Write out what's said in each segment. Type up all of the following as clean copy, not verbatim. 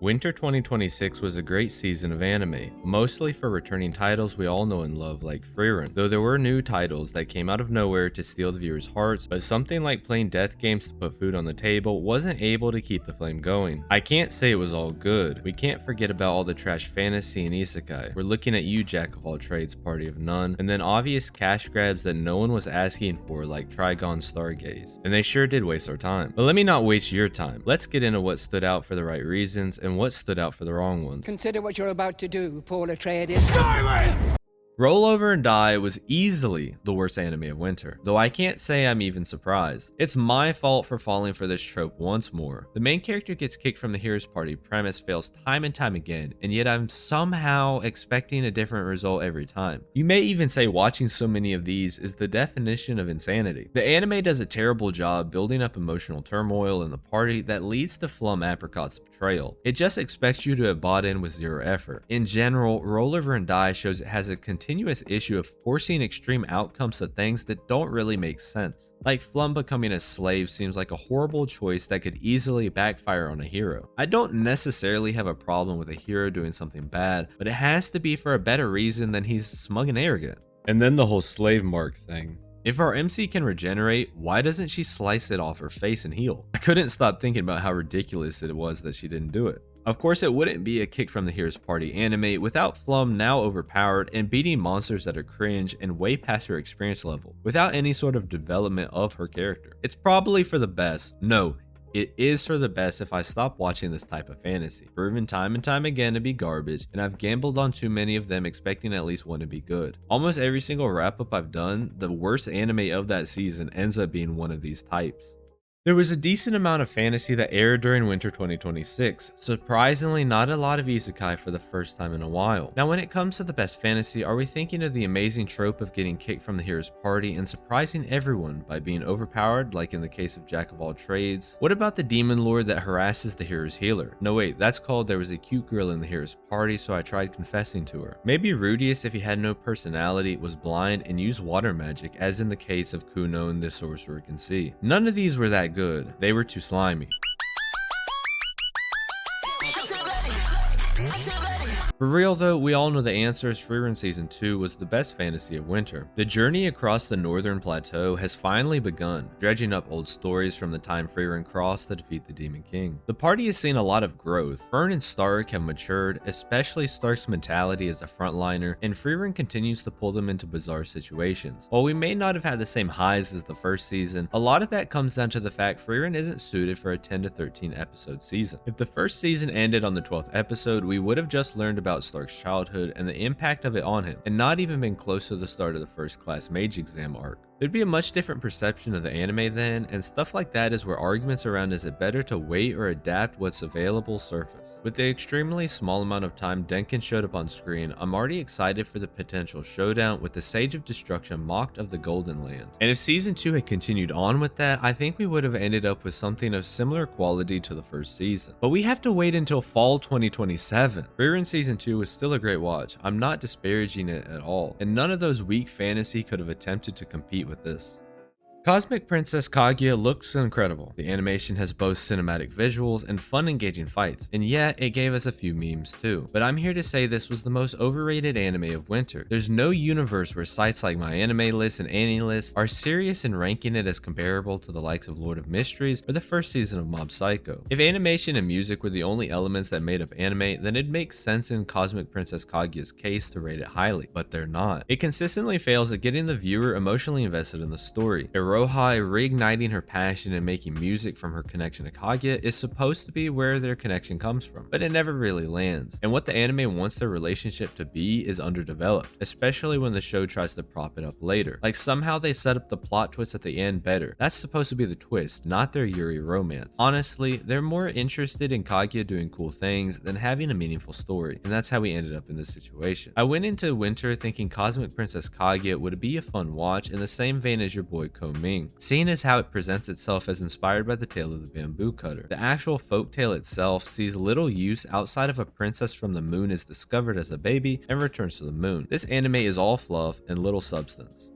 Winter 2026 was a great season of anime, mostly for returning titles we all know and love like Frieren, though there were new titles that came out of nowhere to steal the viewers' hearts, but something like playing death games to put food on the table wasn't able to keep the flame going. I can't say it was all good. We can't forget about all the trash fantasy and isekai. We're looking at you, jack of all trades, party of none, and then obvious cash grabs that no one was asking for like Trigon Stargaze. And they sure did waste our time. But let me not waste your time. Let's get into what stood out for the right reasons and what stood out for the wrong ones. Consider what you're about to do, Paul Atreides. Silence! Roll Over and Die was easily the worst anime of winter, though I can't say I'm even surprised. It's my fault for falling for this trope once more. The main character gets kicked from the hero's party premise fails time and time again, and yet I'm somehow expecting a different result every time. You may even say watching so many of these is the definition of insanity. The anime does a terrible job building up emotional turmoil in the party that leads to Flum Apricot's betrayal. It just expects you to have bought in with zero effort. In general, Roll Over and Die shows it has a continuous issue of forcing extreme outcomes to things that don't really make sense. Like Flum becoming a slave seems like a horrible choice that could easily backfire on a hero. I don't necessarily have a problem with a hero doing something bad, but it has to be for a better reason than he's smug and arrogant. And then the whole slave mark thing. If our MC can regenerate, why doesn't she slice it off her face and heal? I couldn't stop thinking about how ridiculous it was that she didn't do it. Of course, it wouldn't be a kick from the hero's party anime without Flum now overpowered and beating monsters that are cringe and way past her experience level, without any sort of development of her character. It's probably for the best. No, it is for the best if I stop watching this type of fantasy, proven time and time again to be garbage, and I've gambled on too many of them expecting at least one to be good. Almost every single wrap up I've done, the worst anime of that season ends up being one of these types. There was a decent amount of fantasy that aired during winter 2026. Surprisingly, not a lot of isekai for the first time in a while. Now, when it comes to the best fantasy, are we thinking of the amazing trope of getting kicked from the hero's party and surprising everyone by being overpowered, like in the case of Jack of all trades? What about the demon lord that harasses the hero's healer? No wait, that's called There Was a Cute Girl in the Hero's Party, so I tried confessing to her. Maybe Rudius, if he had no personality, was blind and used water magic, as in the case of Kuno and the Sorcerer Can See. None of these were that good. They were too slimy. For real though, we all know the answers. Frieren Season 2 was the best fantasy of winter. The journey across the northern plateau has finally begun, dredging up old stories from the time Frieren crossed to defeat the Demon King. The party has seen a lot of growth. Fern and Stark have matured, especially Stark's mentality as a frontliner, and Frieren continues to pull them into bizarre situations. While we may not have had the same highs as the first season, a lot of that comes down to the fact Frieren isn't suited for a 10 to 13 episode season. If the first season ended on the 12th episode, we would have just learned about Stark's childhood and the impact of it on him, and not even been close to the start of the first class mage exam arc. There'd be a much different perception of the anime then, and stuff like that is where arguments around is it better to wait or adapt what's available surface. With the extremely small amount of time Denkin showed up on screen, I'm already excited for the potential showdown with the Sage of Destruction mocked of the Golden Land. And if Season 2 had continued on with that, I think we would have ended up with something of similar quality to the first season. But we have to wait until fall 2027. Frieren Season 2 was still a great watch. I'm not disparaging it at all, and none of those weak fantasy could have attempted to compete with this. Cosmic Princess Kaguya looks incredible. The animation has both cinematic visuals and fun engaging fights, and yet it gave us a few memes too. But I'm here to say this was the most overrated anime of winter. There's no universe where sites like My Anime List and AniList are serious in ranking it as comparable to the likes of Lord of Mysteries or the first season of Mob Psycho. If animation and music were the only elements that made up anime, then it makes sense in Cosmic Princess Kaguya's case to rate it highly, but they're not. It consistently fails at getting the viewer emotionally invested in the story. Rohai reigniting her passion and making music from her connection to Kaguya is supposed to be where their connection comes from, but it never really lands. And what the anime wants their relationship to be is underdeveloped, especially when the show tries to prop it up later. Like somehow they set up the plot twist at the end better. That's supposed to be the twist, not their Yuri romance. Honestly, they're more interested in Kaguya doing cool things than having a meaningful story, and that's how we ended up in this situation. I went into winter thinking Cosmic Princess Kaguya would be a fun watch in the same vein as your boy Ming. Seeing as how it presents itself as inspired by the tale of the bamboo cutter. The actual folktale itself sees little use outside of a princess from the moon is discovered as a baby and returns to the moon. This anime is all fluff and little substance.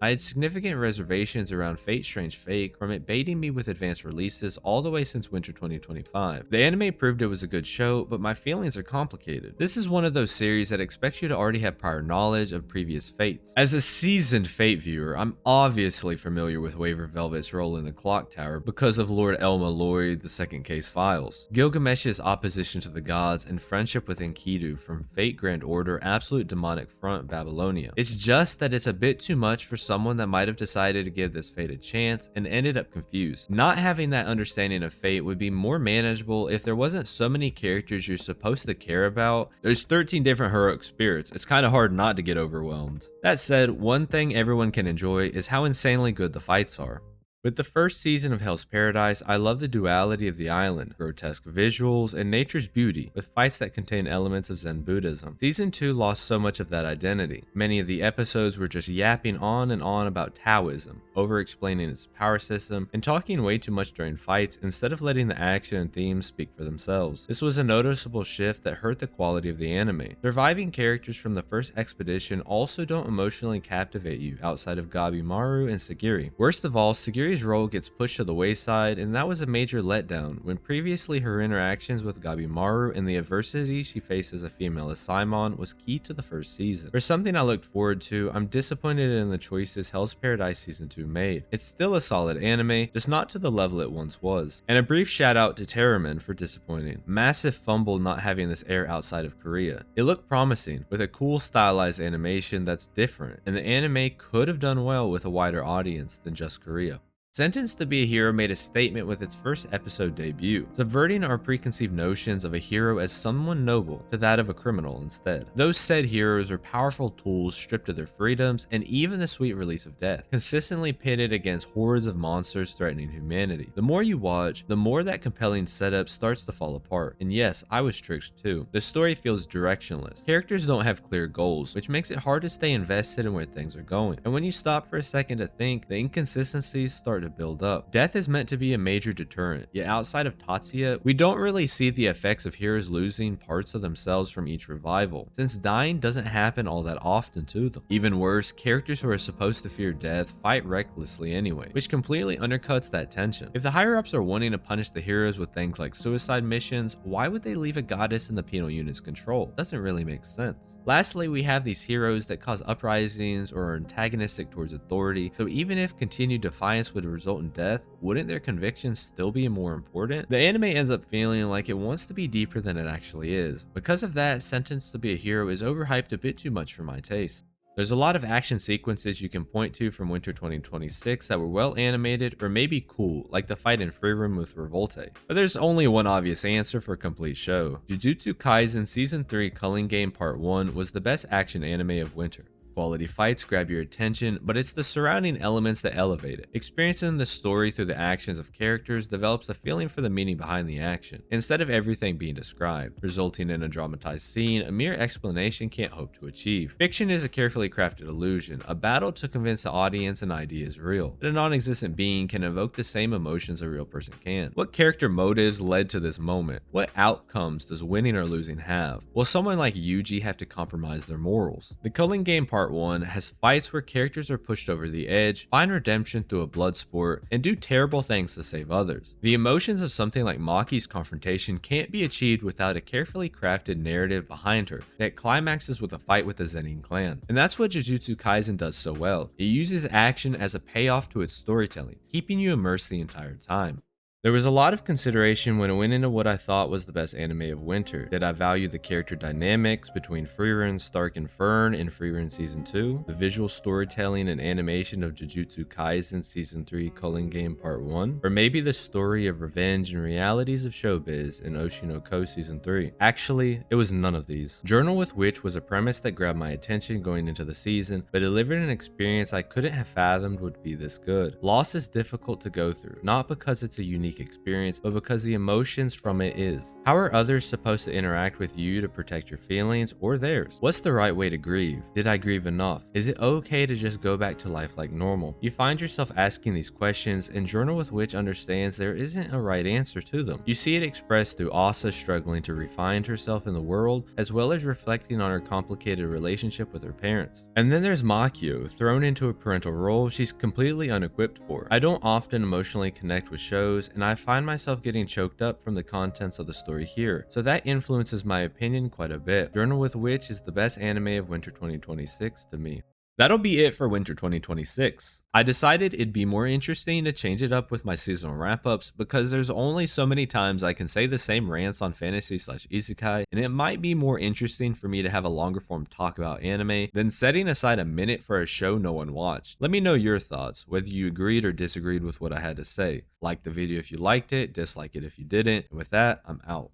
I had significant reservations around Fate Strange Fake from it baiting me with advanced releases all the way since winter 2025. The anime proved it was a good show, but my feelings are complicated. This is one of those series that expects you to already have prior knowledge of previous Fates. As a seasoned Fate viewer, I'm obviously familiar with Waver Velvet's role in the Clock Tower because of Lord Elma Lloyd, the Second Case Files, Gilgamesh's opposition to the gods, and friendship with Enkidu from Fate Grand Order Absolute Demonic Front Babylonia. It's just that it's a bit too much for someone that might have decided to give this fate a chance and ended up confused. Not having that understanding of fate would be more manageable if there wasn't so many characters you're supposed to care about. There's 13 different heroic spirits. It's kind of hard not to get overwhelmed. That said, one thing everyone can enjoy is how insanely good the fights are. With the first season of Hell's Paradise, I love the duality of the island, grotesque visuals, and nature's beauty, with fights that contain elements of Zen Buddhism. Season 2 lost so much of that identity. Many of the episodes were just yapping on and on about Taoism, over-explaining its power system, and talking way too much during fights instead of letting the action and themes speak for themselves. This was a noticeable shift that hurt the quality of the anime. Surviving characters from the first expedition also don't emotionally captivate you outside of Gabimaru and Sagiri. Worst of all, Sagiri's role gets pushed to the wayside, and that was a major letdown when previously her interactions with Gabimaru and the adversity she faced as a female as Simon was key to the first season. For something I looked forward to, I'm disappointed in the choices Hell's Paradise Season 2 made. It's still a solid anime, just not to the level it once was. And a brief shout out to Terraman for disappointing. Massive fumble not having this air outside of Korea. It looked promising, with a cool stylized animation that's different, and the anime could have done well with a wider audience than just Korea. Sentenced to be a Hero made a statement with its first episode debut, subverting our preconceived notions of a hero as someone noble to that of a criminal instead. Those said heroes are powerful tools stripped of their freedoms and even the sweet release of death, consistently pitted against hordes of monsters threatening humanity. The more you watch, the more that compelling setup starts to fall apart. And yes, I was tricked too. The story feels directionless. Characters don't have clear goals, which makes it hard to stay invested in where things are going. And when you stop for a second to think, the inconsistencies start to build up. Death is meant to be a major deterrent, yet outside of Tatsuya, we don't really see the effects of heroes losing parts of themselves from each revival, since dying doesn't happen all that often to them. Even worse, characters who are supposed to fear death fight recklessly anyway, which completely undercuts that tension. If the higher-ups are wanting to punish the heroes with things like suicide missions, why would they leave a goddess in the penal unit's control? Doesn't really make sense. Lastly, we have these heroes that cause uprisings or are antagonistic towards authority, so even if continued defiance would result in death, wouldn't their convictions still be more important? The anime ends up feeling like it wants to be deeper than it actually is. Because of that, Sentenced to be a Hero is overhyped a bit too much for my taste. There's a lot of action sequences you can point to from winter 2026 that were well animated or maybe cool, like the fight in Frieren with Revolte. But there's only one obvious answer for a complete show. Jujutsu Kaisen Season 3 Culling Game Part 1 was the best action anime of winter. Quality fights grab your attention, but it's the surrounding elements that elevate it. Experiencing the story through the actions of characters develops a feeling for the meaning behind the action, instead of everything being described, resulting in a dramatized scene a mere explanation can't hope to achieve. Fiction is a carefully crafted illusion, a battle to convince the audience an idea is real, that a non-existent being can evoke the same emotions a real person can. What character motives led to this moment? What outcomes does winning or losing have? Will someone like Yuji have to compromise their morals? The Culling Game Part 1 has fights where characters are pushed over the edge, find redemption through a blood sport, and do terrible things to save others. The emotions of something like Maki's confrontation can't be achieved without a carefully crafted narrative behind her that climaxes with a fight with the Zenin clan. And that's what Jujutsu Kaisen does so well. It uses action as a payoff to its storytelling, keeping you immersed the entire time. There was a lot of consideration when it went into what I thought was the best anime of winter. Did I value the character dynamics between Frieren, Stark, and Fern in Frieren Season 2? The visual storytelling and animation of Jujutsu Kaisen Season 3 Culling Game Part 1? Or maybe the story of revenge and realities of showbiz in Oshinoko Season 3? Actually, it was none of these. Journal with Witch was a premise that grabbed my attention going into the season, but delivered an experience I couldn't have fathomed would be this good. Loss is difficult to go through, not because it's a unique unique experience, but because the emotions from it is. How are others supposed to interact with you to protect your feelings or theirs? What's the right way to grieve? Did I grieve enough? Is it okay to just go back to life like normal? You find yourself asking these questions, and Journal with Witch understands there isn't a right answer to them. You see it expressed through Asa struggling to refine herself in the world, as well as reflecting on her complicated relationship with her parents. And then there's Makio, thrown into a parental role she's completely unequipped for. I don't often emotionally connect with shows, and I find myself getting choked up from the contents of the story here, so that influences my opinion quite a bit. Journal with Witch is the best anime of winter 2026 to me. That'll be it for winter 2026. I decided it'd be more interesting to change it up with my seasonal wrap-ups because there's only so many times I can say the same rants on fantasy/isekai, and it might be more interesting for me to have a longer form talk about anime than setting aside a minute for a show no one watched. Let me know your thoughts, whether you agreed or disagreed with what I had to say. Like the video if you liked it, dislike it if you didn't, and with that, I'm out.